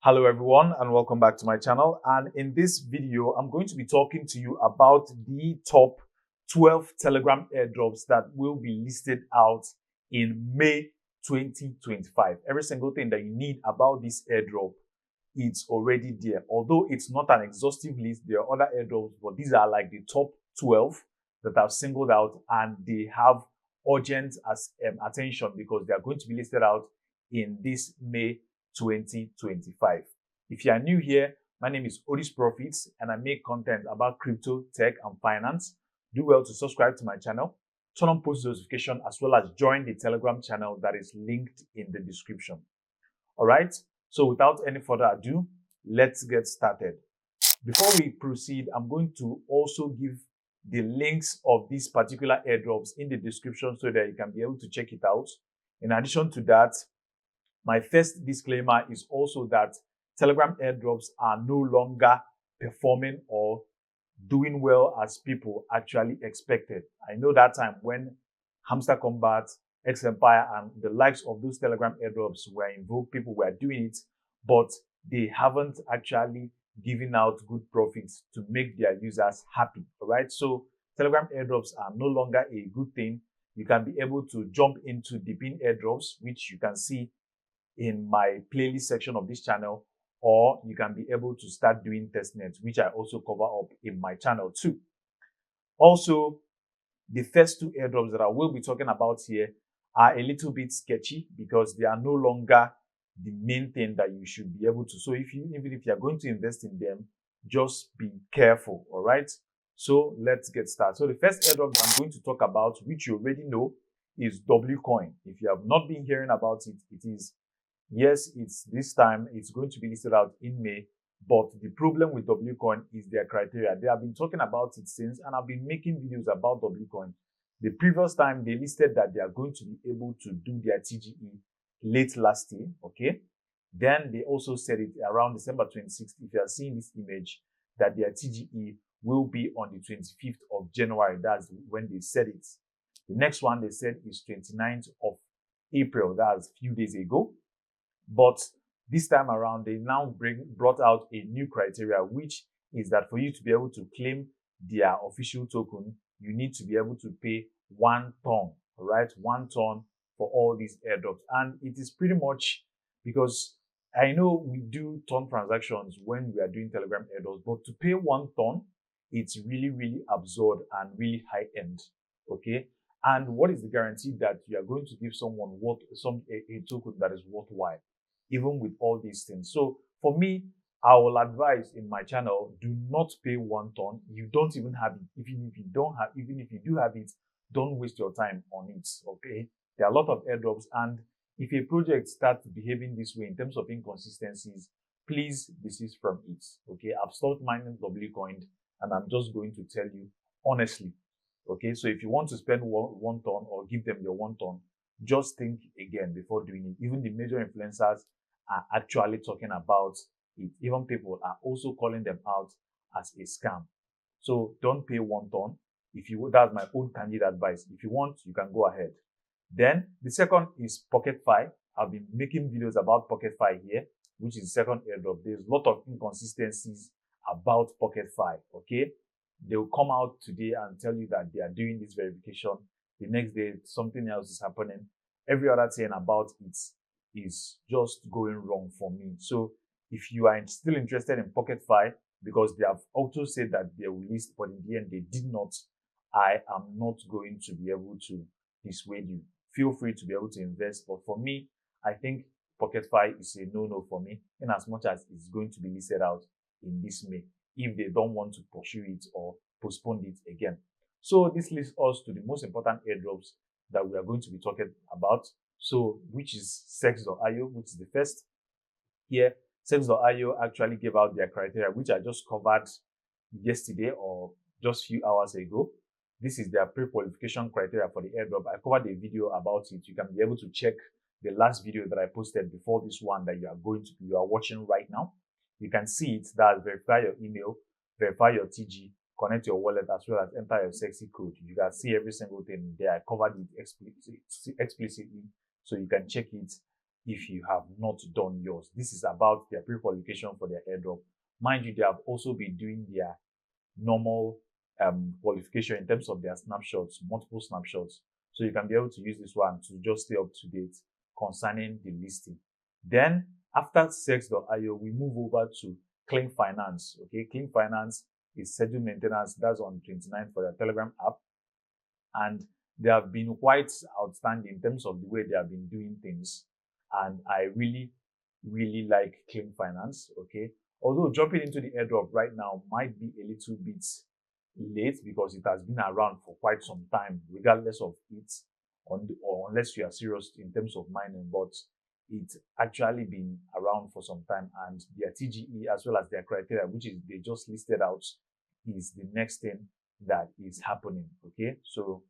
Hello everyone and welcome back to my channel, and in this video I'm going to be talking to you about the top 12 Telegram airdrops that will be listed out in May 2025. Every single thing that you need about this airdrop, it's already there. Although it's not an exhaustive list, there are other airdrops, but these are like the top 12 that I've singled out, and they have urgent attention because they are going to be listed out in this May 2025. If you are new here, my name is Odis Profits and I make content about crypto, tech, and finance. Do well to subscribe to my channel, turn on post notification, as well as join the Telegram channel that is linked in the description. All right, so without any further ado, let's get started. Before we proceed, I'm going to also give the links of these particular airdrops in the description so that you can be able to check it out. In addition to that, my first disclaimer is also that Telegram airdrops are no longer performing or doing well as people actually expected. I know that time when Hamster Combat, X Empire, and the likes of those Telegram airdrops were in vogue, people were doing it, but they haven't actually given out good profits to make their users happy. All right. So Telegram airdrops are no longer a good thing. You can be able to jump into DePIN Airdrops, which you can see in my playlist section of this channel, or you can be able to start doing Testnet, which I also cover up in my channel too. Also, the first two airdrops that I will be talking about here are a little bit sketchy because they are no longer the main thing that you should be able to. So even if you're going to invest in them, just be careful. All right. So let's get started. So the first airdrop I'm going to talk about, which you already know, is WCoin. If you have not been hearing about it, it is, yes, it's this time, it's going to be listed out in May, but the problem with WCoin is their criteria. They have been talking about it since, and I've been making videos about WCoin. The previous time they listed that they are going to be able to do their TGE late last year, okay? Then they also said it around December 26th, if you are seeing this image, that their TGE will be on the 25th of January. That's when they said it. The next one they said is 29th of April. That's a few days ago. But this time around, they now brought out a new criteria, which is that for you to be able to claim their official token, you need to be able to pay 1 ton, right? 1 ton for all these airdrops. And it is pretty much because I know we do ton transactions when we are doing Telegram airdrops, but to pay 1 ton, it's really, really absurd and really high end. Okay. And what is the guarantee that you are going to give someone a token that is worthwhile, even with all these things? So for me, I will advise in my channel, do not pay 1 ton. You don't even have it. Even if you do have it, don't waste your time on it. Okay. There are a lot of airdrops, and if a project starts behaving this way in terms of inconsistencies, please desist from it. Okay. I've stopped mining WCoin, and I'm just going to tell you honestly. Okay, so if you want to spend 1 ton or give them your 1 ton, just think again before doing it. Even the major influencers are actually talking about it. Even people are also calling them out as a scam. So don't pay 1 ton. That's my own candid advice. If you want, you can go ahead. Then the second is PocketFi. I've been making videos about PocketFi here, which is the second airdrop. There's a lot of inconsistencies about PocketFi. Okay. They will come out today and tell you that they are doing this verification. The next day, something else is happening. Every other thing about it is just going wrong for me. So if you are still interested in PocketFi, because they have also said that they will list, but in the end they did not, I am not going to be able to dissuade you. Feel free to be able to invest. But for me, I think PocketFi is a no-no for me, in as much as it's going to be listed out in this May, if they don't want to pursue it or postpone it again. So this leads us to the most important airdrops that we are going to be talking about. So, which is Sex.io, which is the first here. Sex.io actually gave out their criteria, which I just covered yesterday or just a few hours ago. This is their pre-qualification criteria for the airdrop. I covered a video about it. You can be able to check the last video that I posted before this one that you are watching right now. You can see it. That verify your email, verify your TG, connect your wallet, as well as enter your sexy code. You can see every single thing there. I covered it explicitly, so you can check it if you have not done yours. This is about their pre-qualification for their airdrop. Mind you, they have also been doing their normal qualification in terms of their snapshots, multiple snapshots. So you can be able to use this one to just stay up to date concerning the listing. Then after sex.io, we move over to Klink Finance. Okay, Klink Finance is scheduled maintenance. That's on 29th for their Telegram app. And they have been quite outstanding in terms of the way they have been doing things. And I really, really like Klink Finance. Okay. Although jumping into the airdrop right now might be a little bit late because it has been around for quite some time, regardless of it, or unless you are serious in terms of mining, but it's actually been around for some time, and their TGE as well as their criteria, which is they just listed out, is the next thing that is happening. Okay, so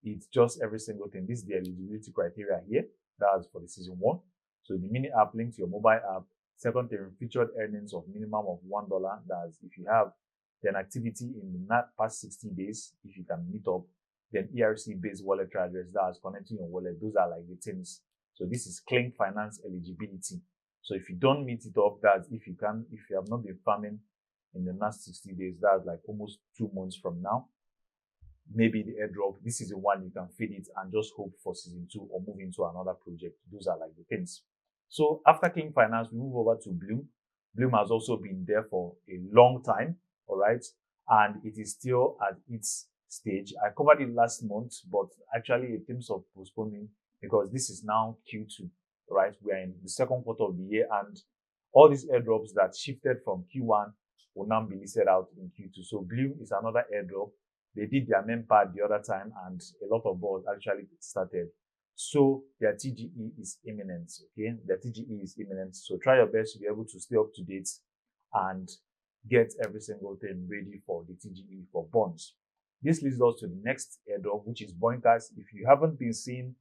it's just every single thing. This is the eligibility criteria here. That's for the season 1. So the mini app linked to your mobile app. Second thing, featured earnings of minimum of $1. That's if you have then activity in the past 60 days, if you can meet up. Then ERC-based wallet address, that's connecting your wallet. Those are like the things. So this is Klink Finance eligibility. So if you don't meet it up, that's if you have not been farming in the last 60 days, that's like almost 2 months from now. Maybe the airdrop, this is the one you can feed it and just hope for season 2 or move into another project. Those are like the things. So after Klink Finance, we move over to BLUM. BLUM has also been there for a long time, all right? And it is still at its stage. I covered it last month, but actually in terms of postponing, because this is now Q2, right? We are in the second quarter of the year, and all these airdrops that shifted from Q1 will now be listed out in Q2. So BLUM is another airdrop. They did their main part the other time, and a lot of balls actually started. So their TGE is imminent, okay? Their TGE is imminent. So try your best to be able to stay up to date and get every single thing ready for the TGE for bonds. This leads us to the next airdrop, which is Boinkers. If you haven't been seeing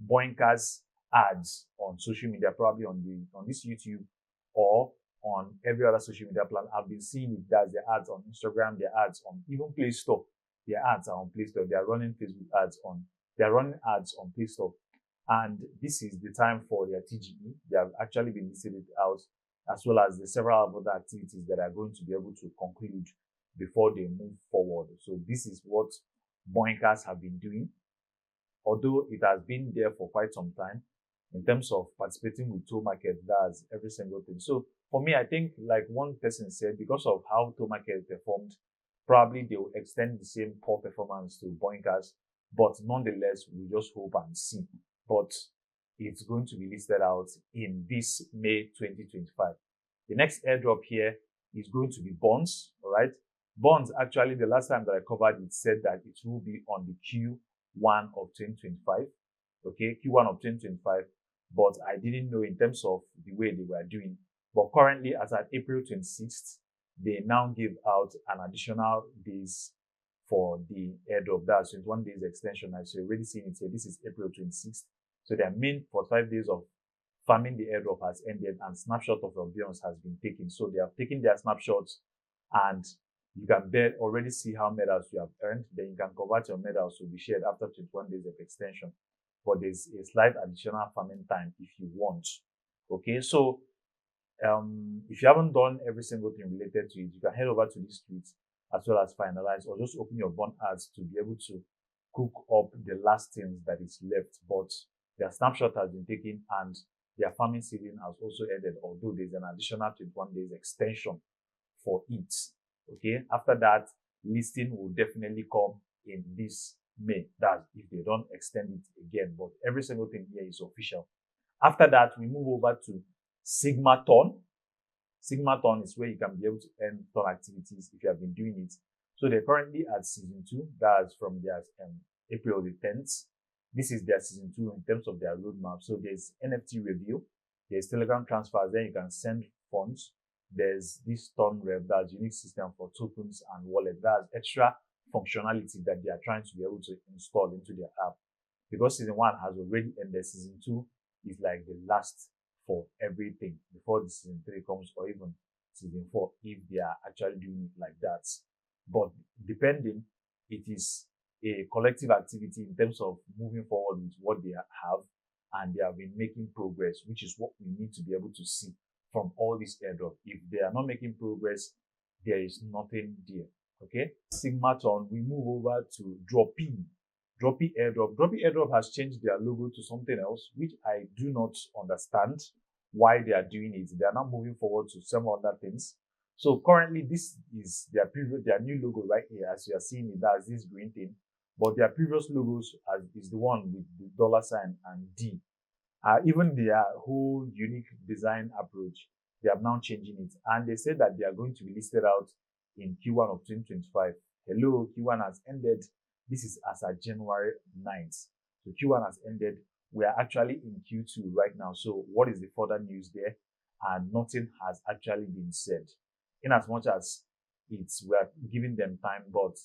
Boinkers ads on social media, probably on this YouTube or on every other social media platform, I've been seeing it. There's their ads on Instagram, their ads on even Play Store. Their ads are on Play Store. They are running Facebook ads on. They are running ads on Play Store. And this is the time for their TGE. They have actually been listed it out, as well as the several other activities that are going to be able to conclude before they move forward. So this is what Boinkers have been doing. Although it has been there for quite some time, in terms of participating with tool market, that's every single thing. So for me, I think like one person said, because of how tool market performed, probably they will extend the same core performance to Boinkers, but nonetheless, we just hope and see. But it's going to be listed out in this May 2025. The next airdrop here is going to be bonds, all right? Bonds, actually, the last time that I covered it said that it will be on the Q1 of 2025, okay? Q1 of 2025, but I didn't know in terms of the way they were doing. But currently, as at April 26th, they now give out an additional days for the airdrop. That's 21 days extension. As you've already seen it here, this is April 26th. So their main 45 days of farming the airdrop has ended, and snapshot of your billions has been taken. So they have taken their snapshots, and you can already see how medals you have earned. Then you can convert your medals to be shared after 21 days of extension. But there's a slight additional farming time if you want. Okay, so if you haven't done every single thing related to it, you can head over to these tweets as well as finalize, or just open your bond ads to be able to cook up the last things that is left. But their snapshot has been taken and their farming season has also ended, although there's an additional 21 days extension for it. Okay, after that, listing will definitely come in this May. That's if they don't extend it again, but every single thing here is official. After that, we move over to Sigma-ton. Sigma-ton is where you can be able to earn ton activities if you have been doing it. So they're currently at season 2. That's from their April the 10th. This is their season 2 in terms of their roadmap. So there's NFT review, there's Telegram transfers, then you can send funds. There's this ton rev, that's unique system for tokens and wallet. That's extra functionality that they are trying to be able to install into their app. Because season 1 has already ended, season 2 is like the last for everything before the season 3 comes, or even season 4 if they are actually doing it like that. But depending, it is a collective activity in terms of moving forward with what they have, and they have been making progress, which is what we need to be able to see from all these airdrops. If they are not making progress, there is nothing there. Okay, Sigmaton, we move over to Dropee. Dropee Airdrop. Dropee Airdrop has changed their logo to something else, which I do not understand why they are doing it. They are now moving forward to some other things. So currently, this is their new logo right here. As you are seeing it, that's this green thing. But their previous logos is the one with the $ and D. Even their whole unique design approach, they are now changing it. And they said that they are going to be listed out in Q1 of 2025. Hello, Q1 has ended. This is as of January 9th. So Q1 has ended. We are actually in Q2 right now. So what is the further news there? And nothing has actually been said. In as much as we are giving them time, but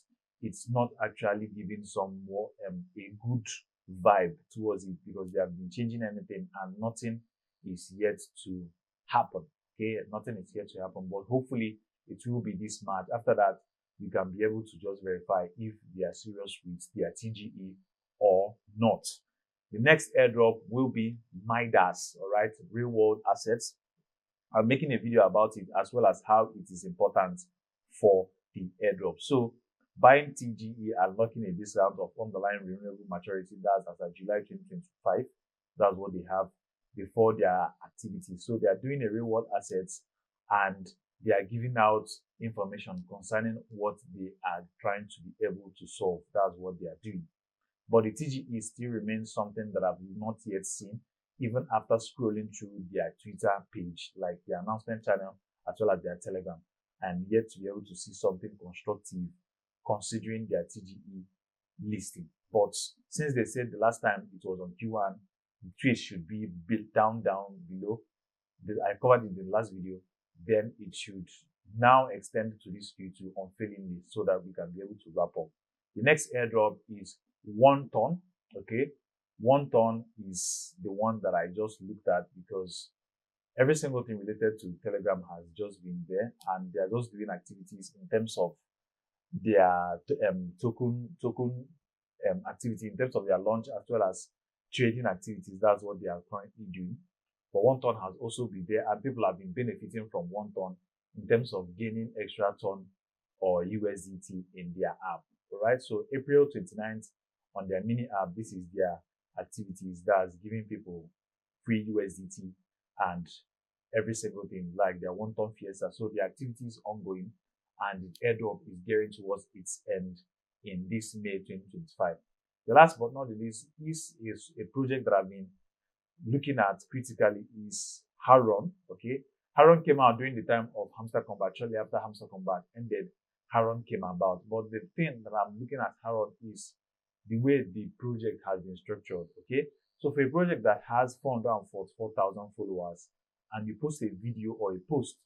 it's not actually giving some more a good vibe towards it, because they have been changing anything and nothing is yet to happen. Okay, nothing is yet to happen, but hopefully it will be this March. After that, we can be able to just verify if they are serious with their TGE or not. The next airdrop will be MIDAS, all right, real world assets. I'm making a video about it, as well as how it is important for the airdrop. So buying TGE and locking a discount of underlying renewable maturity, that's as of July 2025. That's what they have before their activity. So they are doing a real world assets, and they are giving out information concerning what they are trying to be able to solve. That's what they are doing. But the TGE still remains something that I've not yet seen, even after scrolling through their Twitter page, like the announcement channel, as well as their Telegram, and yet to be able to see something constructive considering their TGE listing. But since they said the last time it was on Q1, the tweet should be built down below. I covered it in the last video. Then it should now extend to this Q2 unfailingly, so that we can be able to wrap up. The next airdrop is WONTON. Okay, WONTON is the one that I just looked at, because every single thing related to Telegram has just been there, and they are just doing activities in terms of their token activity, in terms of their launch, as well as trading activities. That's what they are currently doing. But WONTON has also been there, and people have been benefiting from WONTON in terms of gaining extra ton or USDT in their app. All right, so April 29th on their mini app, this is their activities. That's giving people free USDT and every single thing, like their WONTON Fiesta. So the activity is ongoing, and the airdrop is gearing towards its end in this May 2025. The last but not the least, this is a project that I've been looking at critically, is Hrum. Okay, Hrum came out during the time of Hamster Combat. Shortly after Hamster Combat ended, Hrum came about. But the thing that I'm looking at Hrum is the way the project has been structured. Okay, so for a project that has 444,000 followers, and you post a video or a post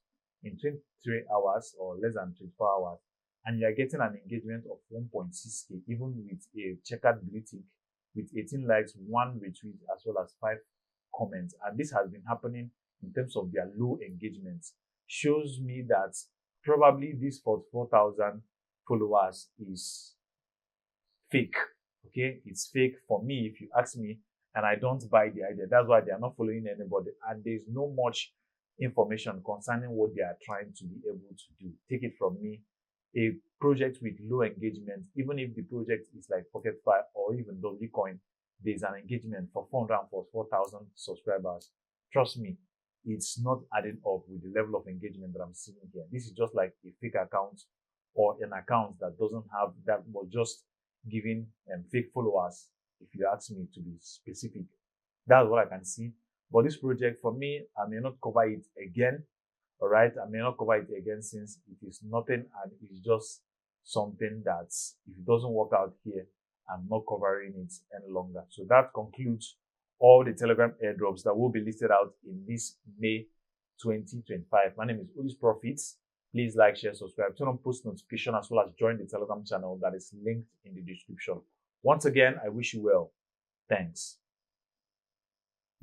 in 23 hours or less than 24 hours, and you are getting an engagement of 1.6K, even with a checkered blue tick, with 18 likes, 1 retweet, as well as 5 comments. And this has been happening in terms of their low engagements. Shows me that probably this 44,000 followers is fake. Okay, it's fake for me, if you ask me, and I don't buy the idea. That's why they are not following anybody, and there's no much information concerning what they are trying to be able to do. Take it from me, a project with low engagement, even if the project is like PocketFi or even Dogecoin, there's an engagement for 444,000 subscribers. Trust me, it's not adding up with the level of engagement that I'm seeing here. This is just like a fake account, or an account that doesn't have, that was just giving fake followers, if you ask me to be specific. That's what I can see. But this project, for me, I may not cover it again. All right, I may not cover it again, since it is nothing, and it's just something that, if it doesn't work out here, I'm not covering it any longer. So that concludes all the Telegram airdrops that will be listed out in this May 2025. My name is Ulis Profits. Please like, share, subscribe, turn on post notification, as well as join the Telegram channel that is linked in the description. Once again, I wish you well. Thanks.